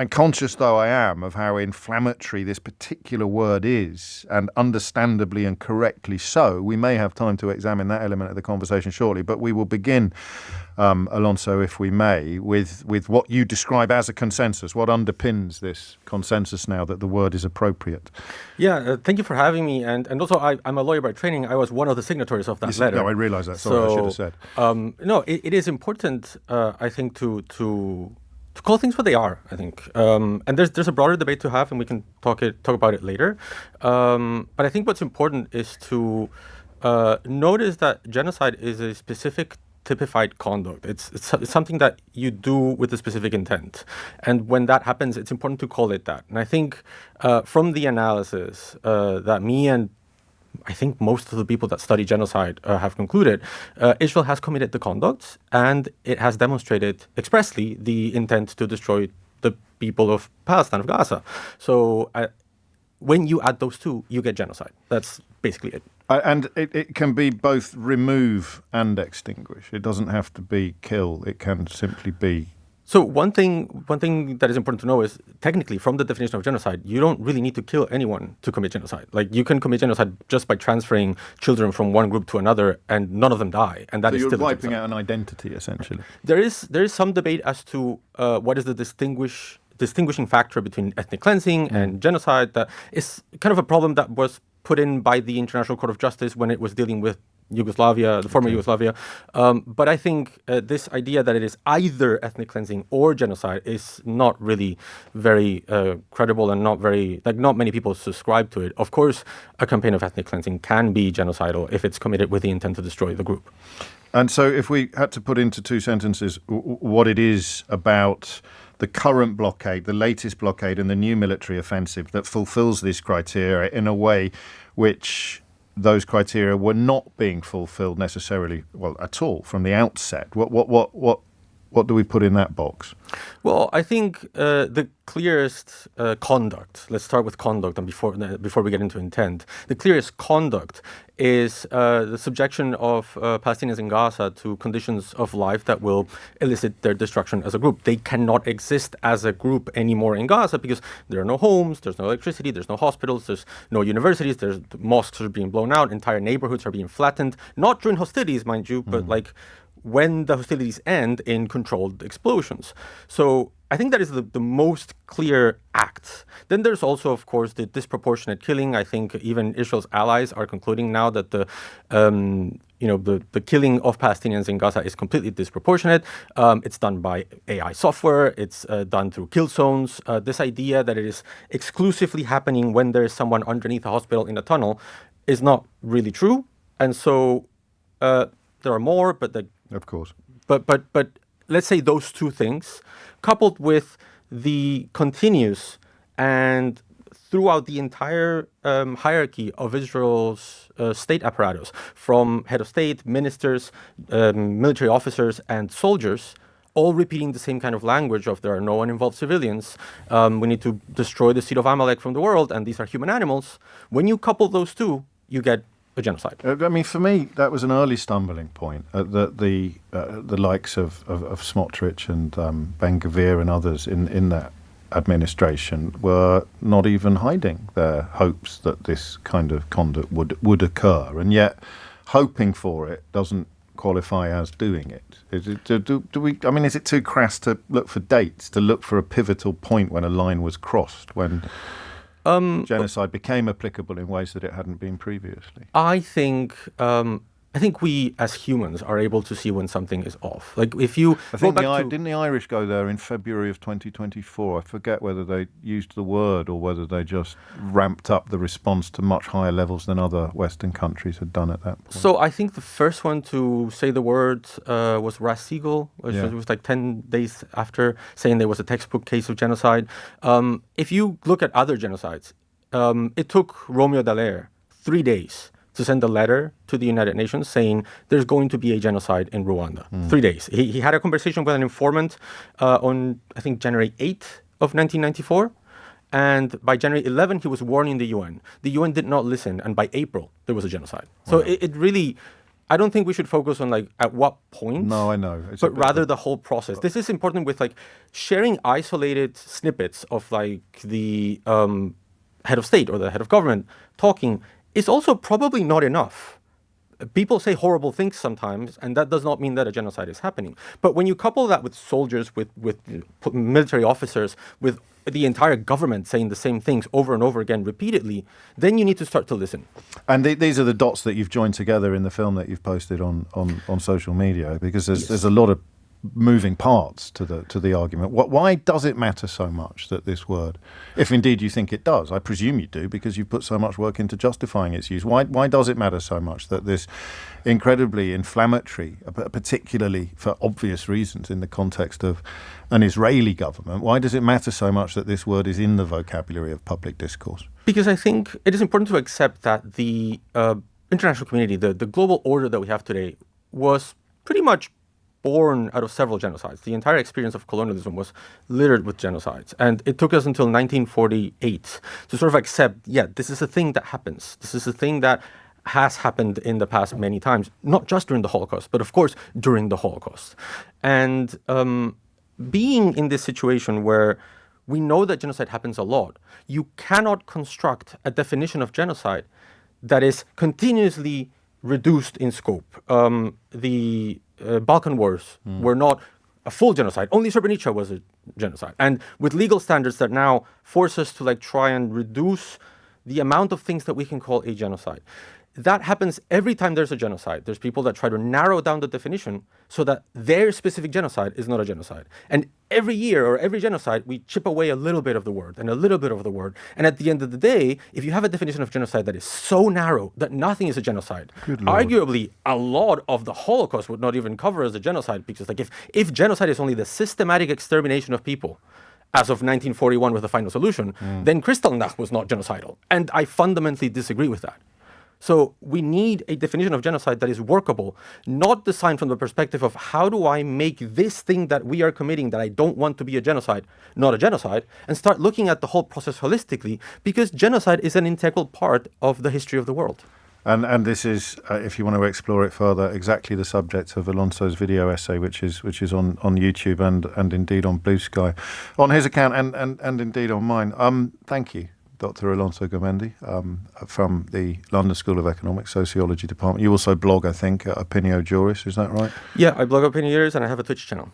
And conscious though I am of how inflammatory this particular word is, and understandably and correctly so, we may have time to examine that element of the conversation shortly. But we will begin, Alonso, if we may, with what you describe as a consensus. What underpins this consensus now that the word is appropriate? Yeah, thank you for having me. And also, I'm a lawyer by training. I was one of the signatories of that letter. No, I realize that. Sorry, I should have said. No, it is important, I think, to call things what they are, I think. And there's a broader debate to have, and we can talk about it later. But I think what's important is to notice that genocide is a specific typified conduct. It's something that you do with a specific intent. And when that happens, it's important to call it that. And I think from the analysis that me and I think most of the people that study genocide have concluded, Israel has committed the conduct, and it has demonstrated expressly the intent to destroy the people of Palestine, of Gaza. So when you add those two, you get genocide. That's basically it. And it can be both remove and extinguish. It doesn't have to be kill. It can simply be. So one thing that is important to know is, technically, from the definition of genocide, you don't really need to kill anyone to commit genocide. Like, you can commit genocide just by transferring children from one group to another, and none of them die. And that is still wiping out an identity, essentially. There is some debate as to what is the distinguishing factor between ethnic cleansing and genocide. That is kind of a problem that was put in by the International Court of Justice when it was dealing with Yugoslavia, the former Yugoslavia. But I think this idea that it is either ethnic cleansing or genocide is not really very credible, and not many people subscribe to it. Of course, a campaign of ethnic cleansing can be genocidal if it's committed with the intent to destroy the group. And so if we had to put into two sentences what it is about the current blockade, the latest blockade, and the new military offensive that fulfills this criteria in a way which those criteria were not being fulfilled necessarily, well, at all from the outset. What do we put in that box? Well, I think the clearest conduct, let's start with conduct, and before we get into intent, the clearest conduct is the subjection of Palestinians in Gaza to conditions of life that will elicit their destruction as a group. They cannot exist as a group anymore in Gaza because there are no homes, there's no electricity, there's no hospitals, there's no universities, there's mosques are being blown out, entire neighborhoods are being flattened, not during hostilities, mind you, but like when the hostilities end in controlled explosions. So I think that is the most clear act. Then there's also, of course, the disproportionate killing. I think even Israel's allies are concluding now that the killing of Palestinians in Gaza is completely disproportionate. It's done by AI software. It's done through kill zones. This idea that it is exclusively happening when there is someone underneath a hospital in a tunnel is not really true. And so there are more, but of course. But let's say those two things, coupled with the continuous and throughout the entire hierarchy of Israel's state apparatus, from head of state, ministers, military officers, and soldiers, all repeating the same kind of language of there are no uninvolved civilians, we need to destroy the seed of Amalek from the world, and these are human animals. When you couple those two, you get a genocide. I mean, for me, that was an early stumbling point. The likes of Smotrich and Ben-Gvir and others in that administration were not even hiding their hopes that this kind of conduct would occur, and yet hoping for it doesn't qualify as doing it. Is it too crass to look for dates, to look for a pivotal point when a line was crossed, when genocide became applicable in ways that it hadn't been previously? I think we as humans are able to see when something is off. Like if you didn't the Irish go there in February of 2024? I forget whether they used the word or whether they just ramped up the response to much higher levels than other Western countries had done at that point. So I think the first one to say the word was Ras Siegel, which was like 10 days after, saying there was a textbook case of genocide. If you look at other genocides, it took Romeo Dallaire 3 days to send a letter to the United Nations saying there's going to be a genocide in Rwanda. 3 days. He had a conversation with an informant on, I think, January 8th of 1994. And by January 11, he was warning the UN. The UN did not listen. And by April, there was a genocide. So it really, I don't think we should focus on like at what point. No, I know. But rather the whole process. This is important with like sharing isolated snippets of like the head of state or the head of government talking is also probably not enough. People say horrible things sometimes, and that does not mean that a genocide is happening. But when you couple that with soldiers, with military officers, with the entire government saying the same things over and over again repeatedly, then you need to start to listen. And these are the dots that you've joined together in the film that you've posted on social media, because there's a lot of moving parts to the argument. Why does it matter so much that this word, if indeed you think it does, I presume you do because you've put so much work into justifying its use, why does it matter so much that this incredibly inflammatory, particularly for obvious reasons in the context of an Israeli government, why does it matter so much that this word is in the vocabulary of public discourse? Because I think it is important to accept that the international community, the global order that we have today, was pretty much born out of several genocides. The entire experience of colonialism was littered with genocides. And it took us until 1948 to sort of accept, this is a thing that happens. This is a thing that has happened in the past many times, not just during the Holocaust, but of course during the Holocaust. And being in this situation where we know that genocide happens a lot, you cannot construct a definition of genocide that is continuously reduced in scope. The Balkan Wars were not a full genocide. Only Srebrenica was a genocide. And with legal standards that now force us to like try and reduce the amount of things that we can call a genocide. That happens every time there's a genocide. There's people that try to narrow down the definition so that their specific genocide is not a genocide. And every year or every genocide, we chip away a little bit of the word and a little bit of the word. And at the end of the day, if you have a definition of genocide that is so narrow that nothing is a genocide, arguably a lot of the Holocaust would not even cover as a genocide, because like if genocide is only the systematic extermination of people, as of 1941 with the final solution, then Kristallnacht was not genocidal. And I fundamentally disagree with that. So we need a definition of genocide that is workable, not designed from the perspective of how do I make this thing that we are committing that I don't want to be a genocide, not a genocide, and start looking at the whole process holistically, because genocide is an integral part of the history of the world. And this is, if you want to explore it further, exactly the subject of Alonso's video essay, which is on YouTube and indeed on Blue Sky, on his account and indeed on mine. Thank you, Dr. Alonso Gurmendi, from the London School of Economics, Sociology Department. You also blog, I think, at Opinio Juris, is that right? Yeah, I blog Opinio Juris and I have a Twitch channel.